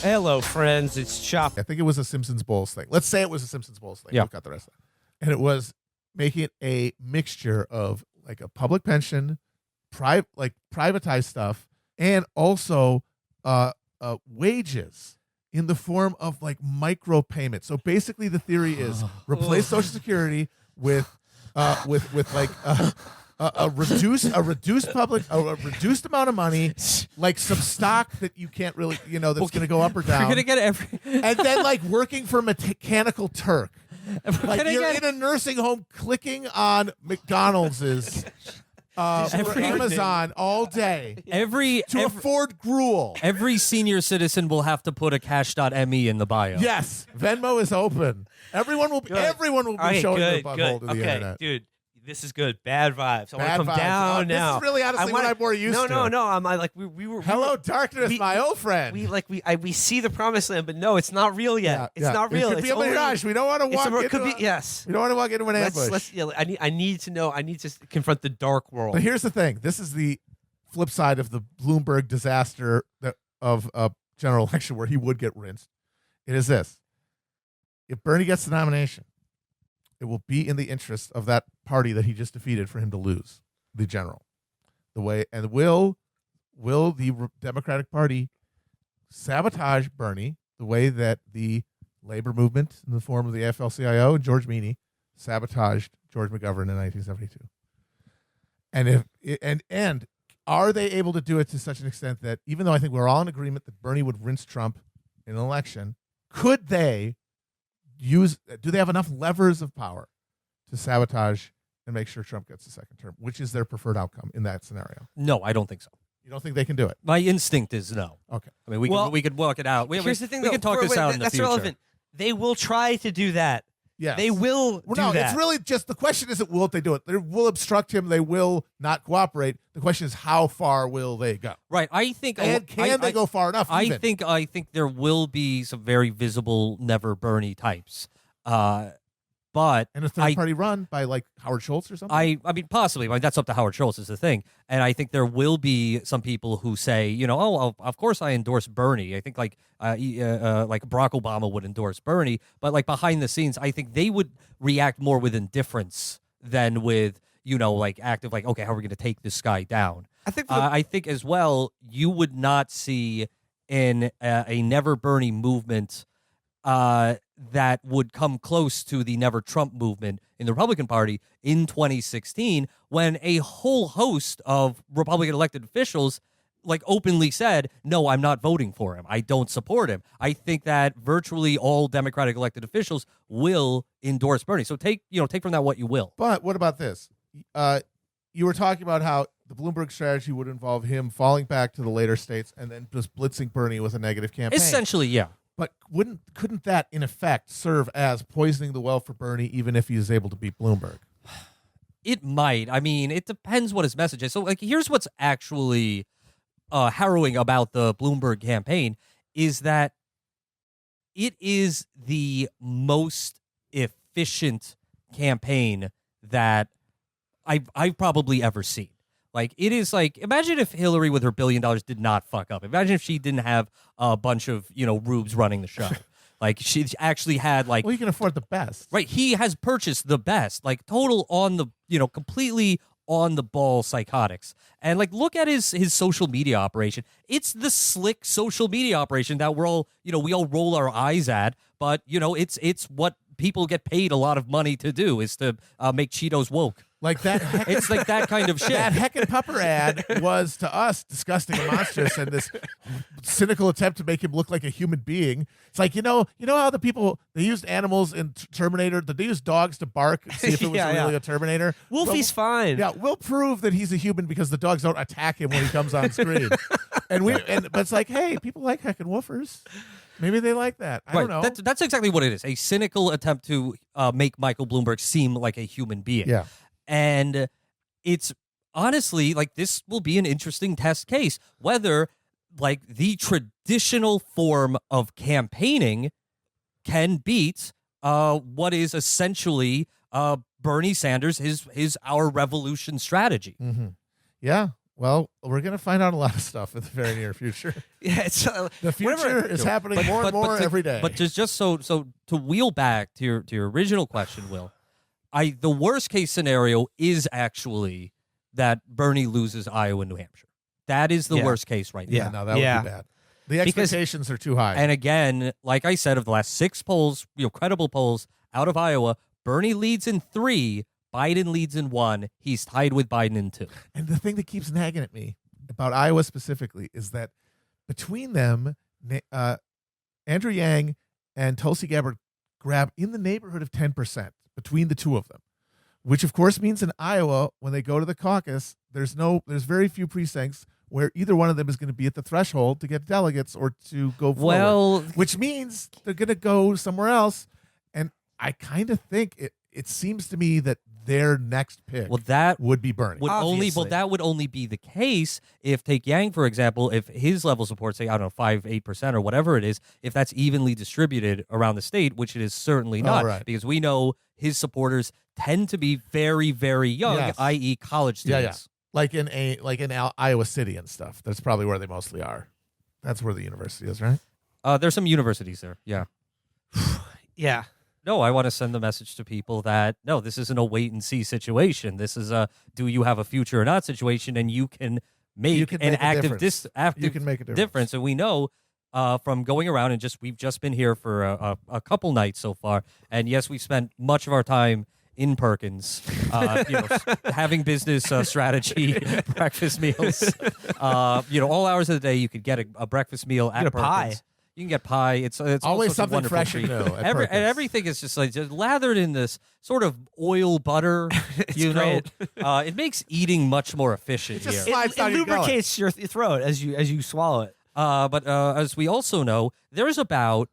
Hello, friends. It's Chapo. I think it was a Simpsons Bowls thing. Let's say it was a Simpsons Bowls thing. Yeah. We've got the rest of it. And it was making it a mixture of like a public pension, privatized stuff, and also wages in the form of like micro payments. So basically the theory is replace Social Security with like a reduced amount of money, like some stock that you can't really, that's going to go up or down. We're gonna get and then like working for Mechanical Turk. Like you're in a nursing home clicking on McDonald's for Amazon all day to afford gruel. Every senior citizen will have to put a cash.me in the bio. Yes, Venmo is open. Everyone will be showing their butthole to the internet. Dude. This is good. Bad vibes. I want to come vibes. down now. This is really honestly what I'm more used to. No. I'm like we were. Hello, darkness, my old friend. We see the promised land, but no, it's not real yet. It's not real. It could be a mirage. We don't want to walk into. Yes. We don't want to walk into an ambush. I need to know. I need to confront the dark world. But here's the thing. This is the flip side of the Bloomberg disaster of a general election where he would get rinsed. It is this: if Bernie gets the nomination, it will be in the interest of that party that he just defeated for him to lose the general. Will the Democratic Party sabotage Bernie the way that the labor movement in the form of the AFL-CIO and George Meany sabotaged George McGovern in 1972? And are they able to do it to such an extent that even though I think we're all in agreement that Bernie would rinse Trump in an election, could they do they have enough levers of power to sabotage and make sure Trump gets a second term, which is their preferred outcome in that scenario? No, I don't think so. You don't think they can do it? My instinct is no. Okay. I mean, we could work it out. Here's the thing, we can talk this out in the that's future. Relevant. They will try to do that. Yes. They will do that. It's really just the question isn't will they do it. They will obstruct him. They will not cooperate. The question is how far will they go? Right. I think. And can they go far enough? I think there will be some very visible never Bernie types. But and a third party run by like Howard Schultz or something. I mean, possibly. I mean, that's up to Howard Schultz is the thing. And I think there will be some people who say, oh, of course I endorse Bernie. I think like Barack Obama would endorse Bernie, but like behind the scenes, I think they would react more with indifference than with like active like, okay, how are we going to take this guy down? I think as well, you would not see in a never Bernie movement that would come close to the Never Trump movement in the Republican Party in 2016, when a whole host of Republican elected officials like openly said, no, I'm not voting for him. I don't support him. I think that virtually all Democratic elected officials will endorse Bernie. So take from that what you will. But what about this? You were talking about how the Bloomberg strategy would involve him falling back to the later states and then just blitzing Bernie with a negative campaign. Essentially, yeah. But couldn't that, in effect, serve as poisoning the well for Bernie, even if he is able to beat Bloomberg? It might. I mean, it depends what his message is. So, like, here's what's actually harrowing about the Bloomberg campaign is that it is the most efficient campaign that I've probably ever seen. Like, it is like, imagine if Hillary with her $1 billion did not fuck up. Imagine if she didn't have a bunch of, rubes running the show. Like, she actually had, like... Well, you can afford the best. Right. He has purchased the best, like, total on the, completely on the ball psychotics. And, like, look at his social media operation. It's the slick social media operation that we're all, we all roll our eyes at. But, it's what people get paid a lot of money to do, is to make Cheetos woke. Like that, it's like that kind of shit. That Heckin' Pupper ad was to us disgusting and monstrous, and this cynical attempt to make him look like a human being. It's like you know how the people they used animals in Terminator. Did they use dogs to bark and see if it was really a Terminator? Wolfie's fine. Yeah, we'll prove that he's a human because the dogs don't attack him when he comes on screen. But it's like, hey, people like Heckin' Woofers. Maybe they like that. I don't know. That's exactly what it is. A cynical attempt to make Michael Bloomberg seem like a human being. Yeah. And it's honestly like this will be an interesting test case, whether like the traditional form of campaigning can beat what is essentially Bernie Sanders, his Our Revolution strategy. Mm-hmm. Yeah. Well, we're going to find out a lot of stuff in the very near future. Yeah, it's The future is happening more and more every day. But just so to wheel back to your original question, Will, the worst case scenario is actually that Bernie loses Iowa and New Hampshire. That is the worst case right now. Yeah, no, that would be bad. The expectations are too high. And again, like I said, of the last 6 polls, credible polls out of Iowa, Bernie leads in 3, Biden leads in 1. He's tied with Biden in 2. And the thing that keeps nagging at me about Iowa specifically is that between them, Andrew Yang and Tulsi Gabbard grab in the neighborhood of 10% between the two of them, which of course means in Iowa, when they go to the caucus, there's very few precincts where either one of them is going to be at the threshold to get delegates or to go forward. Well, which means they're going to go somewhere else. And I kind of think it seems to me that their next pick would be Bernie. That would only be the case if, take Yang, for example, if his level of support, say, I don't know, 5-8% or whatever it is, if that's evenly distributed around the state, which it is certainly not, because we know his supporters tend to be very, very young, i.e. college students. Like in Iowa City and stuff. That's probably where they mostly are. That's where the university is, right? There's some universities there, yeah. Yeah. No, I want to send the message to people that, no, this isn't a wait-and-see situation. This is a do you have a future or not situation, and you can make an active difference. And we know from going around, and we've just been here for a couple nights so far, and yes, we've spent much of our time in Perkins, having business strategy, breakfast meals. All hours of the day, you could get a breakfast meal at Perkins. Pie. You can get pie. It's always something fresh and new. And everything is just lathered in this sort of oil butter. Great. It makes eating much more efficient. It lubricates your throat as you swallow it. But as we also know, there's about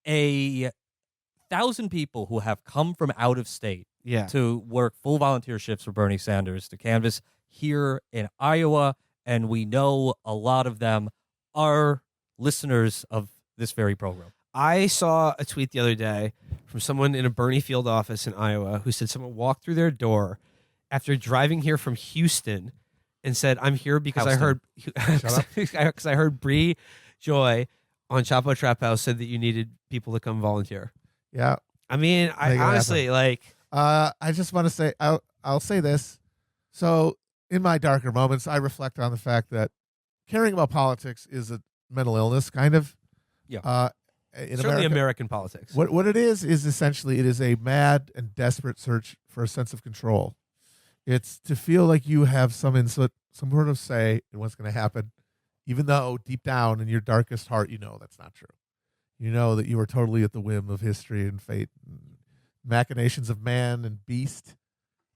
1,000 people who have come from out of state to work full volunteer shifts for Bernie Sanders to canvass here in Iowa, and we know a lot of them are listeners of this very program. I saw a tweet the other day from someone in a Bernie field office in Iowa who said someone walked through their door after driving here from Houston and said, "I'm here because I heard because I heard Bree Joy on Chapo Trap House said that you needed people to come volunteer." Yeah, I mean, I honestly I just want to say I'll say this. So in my darker moments, I reflect on the fact that caring about politics is a mental illness, kind of. Yeah. In certainly American politics. What it is essentially it is a mad and desperate search for a sense of control. It's to feel like you have some sort of say in what's going to happen, even though deep down in your darkest heart you know that's not true. You know that you are totally at the whim of history and fate and machinations of man and beast,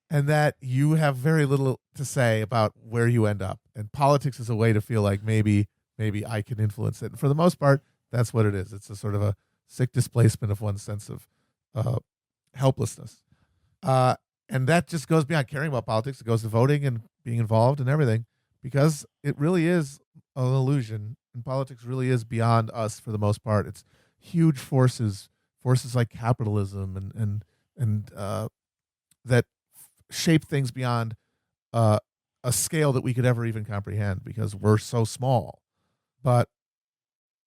and that you have very little to say about where you end up. And politics is a way to feel like maybe I can influence it. And for the most part, that's what it is. It's a sort of a sick displacement of one's sense of helplessness. And that just goes beyond caring about politics. It goes to voting and being involved and everything, because it really is an illusion. And politics really is beyond us for the most part. It's huge forces like capitalism and that shape things beyond a scale that we could ever even comprehend because we're so small. But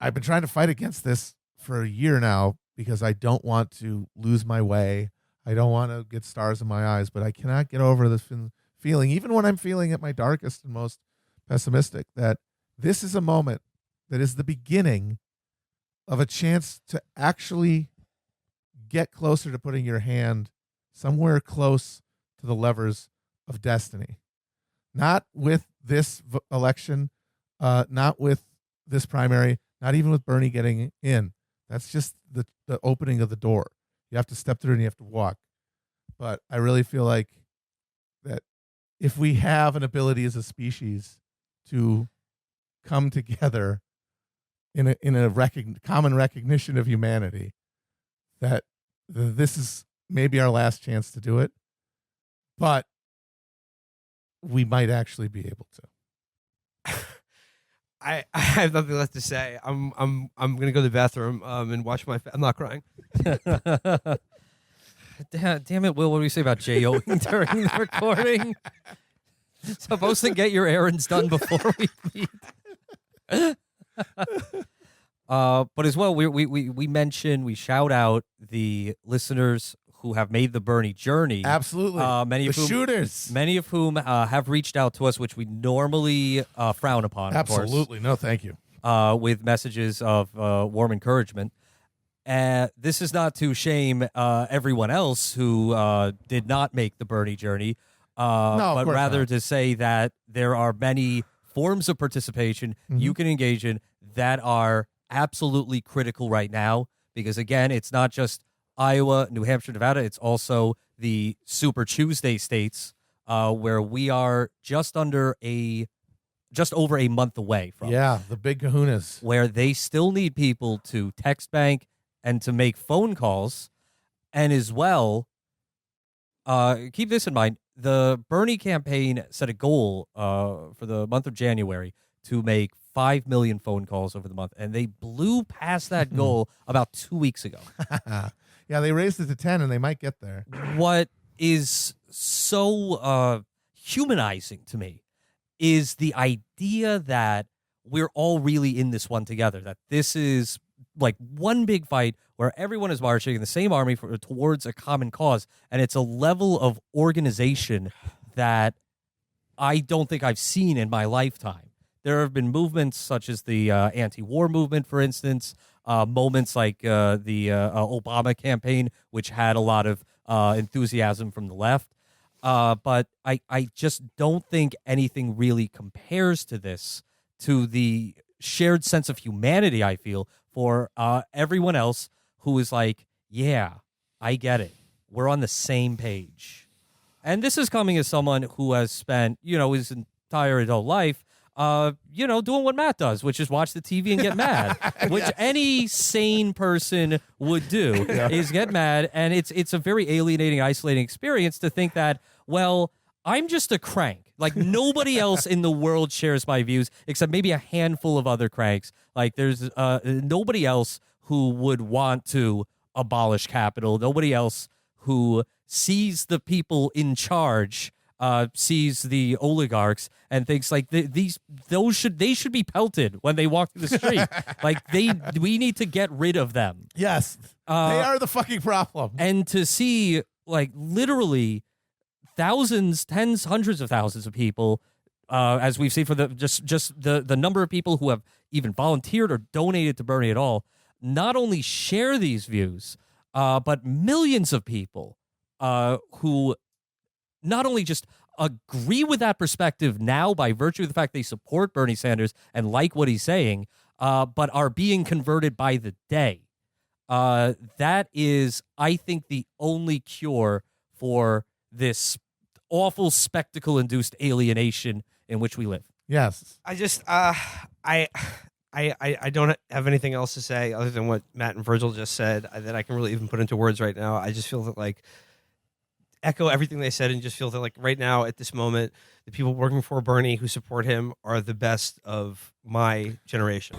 I've been trying to fight against this for a year now because I don't want to lose my way. I don't want to get stars in my eyes, but I cannot get over this feeling, even when I'm feeling at my darkest and most pessimistic, that this is a moment that is the beginning of a chance to actually get closer to putting your hand somewhere close to the levers of destiny. Not with this election, not with this primary, not even with Bernie getting in. That's just the opening of the door. You have to step through and you have to walk. But I really feel like that if we have an ability as a species to come together in a common recognition of humanity, that this is maybe our last chance to do it. But we might actually be able to. I have nothing left to say. I'm gonna go to the bathroom and wash my. I'm not crying. Damn it, Will! What do we say about J.O. during the recording? supposed to get your errands done before we meet. But as well, we mention, we shout out the listeners who have made the Bernie journey. Absolutely. Shooters. Many of whom have reached out to us, which we normally frown upon. Absolutely. Of course, no, thank you. with messages of warm encouragement. This is not to shame everyone else who did not make the Bernie journey, but rather not. to say that there are many forms of participation you can engage in that are absolutely critical right now. Because again, it's not just Iowa, New Hampshire, Nevada. It's also the Super Tuesday states where we are just over a month away from. Yeah, the big kahunas. Where they still need people to text bank and to make phone calls. And as well, keep this in mind, the Bernie campaign set a goal for the month of January to make 5 million phone calls over the month. And they blew past that goal about 2 weeks ago. Yeah, they raised it to 10 and they might get there. What is so humanizing to me is the idea that we're all really in this one together, that this is like one big fight where everyone is marching in the same army towards a common cause. And it's a level of organization that I don't think I've seen in my lifetime. There have been movements such as the anti-war movement, for instance, moments like the Obama campaign, which had a lot of enthusiasm from the left. But I just don't think anything really compares to this, to the shared sense of humanity I feel for everyone else who is like, yeah, I get it. We're on the same page. And this is coming as someone who has spent, his entire adult life doing what Matt does, which is watch the TV and get mad, which any sane person would do, is get mad. And it's a very alienating, isolating experience to think that, well, I'm just a crank. Like, nobody else in the world shares my views except maybe a handful of other cranks. Like, there's nobody else who would want to abolish capital. Nobody else who sees the people in charge, sees the oligarchs and thinks like they should be pelted when they walk through the street. Like we need to get rid of them. Yes, they are the fucking problem. And to see like literally thousands, tens, hundreds of thousands of people, as we've seen for the just the number of people who have even volunteered or donated to Bernie at all, not only share these views, but millions of people who not only just agree with that perspective now by virtue of the fact they support Bernie Sanders and like what he's saying, but are being converted by the day. That is, I think, the only cure for this awful spectacle-induced alienation in which we live. Yes. I just, I don't have anything else to say other than what Matt and Virgil just said that I can really even put into words right now. I just feel that echo everything they said and just feel that right now at this moment, the people working for Bernie who support him are the best of my generation.